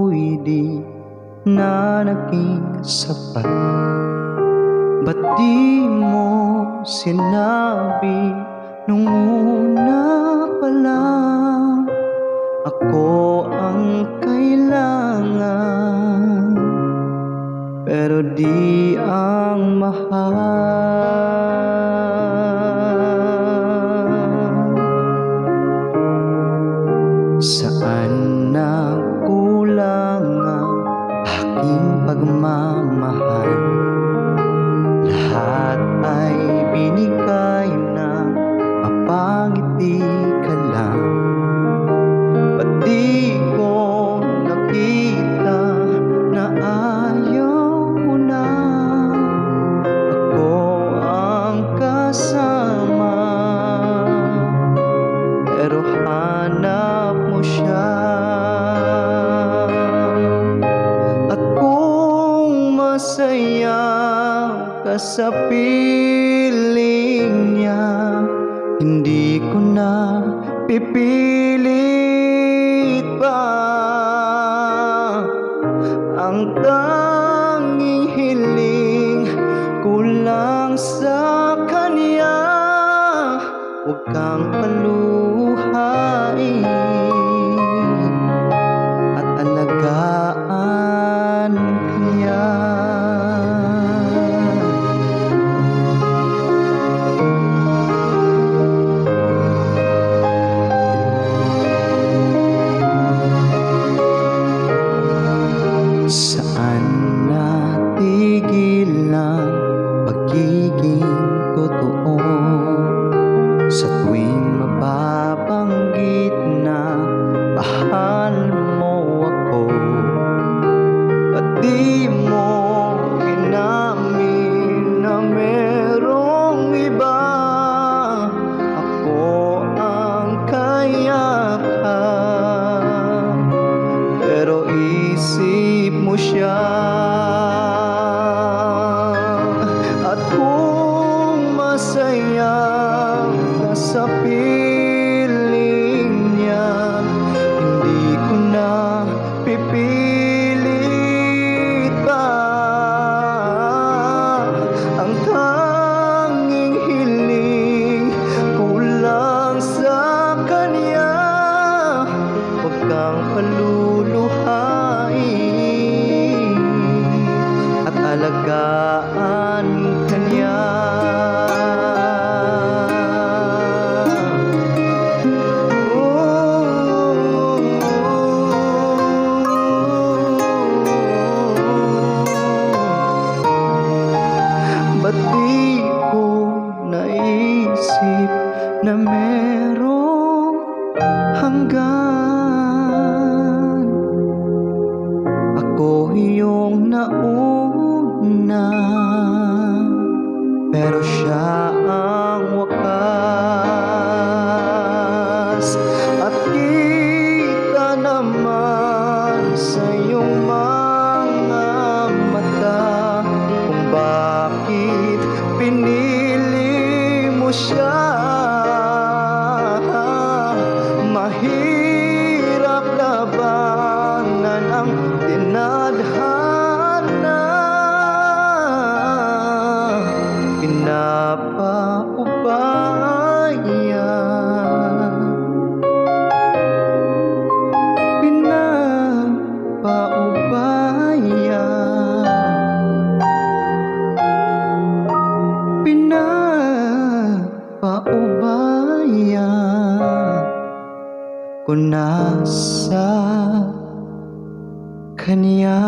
ako'y di na naging sapat? Ba't di mo sinabi nung una pa lang ako ang kailangan, pero di ang mahal? Saan nagkulang ang aking pagmamahal? Lahat ay binigay na mapangiti ka lang. Ba't di ko nakita na ayaw mo na ako ang kasama, pero hanap mo siya? At kung masaya ka sa piling niya, hindi ko na pipilit pa. Ang tanging hiling ko lang sa kanya, huwag kang paluhain at alagaan niya. Saan natigil ang pagiging totoo? Sa tuwing mababanggit na mahal mo ako, ba't di mo inamin na merong iba? Ako ang kayakan, pero isip mo siya. At kung masaya ka sa piling niya, hindi ko na pipilit pa. Ang tanging hiling ko lang sa kanya, huwag kang paluluhain at alagaan ka niya. Ba't di ko naisip na merong hanggan? Ako yung nauna, pero siya ang wakas. At kita naman sa iyong mga mata kung bakit pinili mo siya. Mahirap labanan ang tinadhana, pinapaubaya, pinapaubaya, pinapaubaya ko na sa kanya.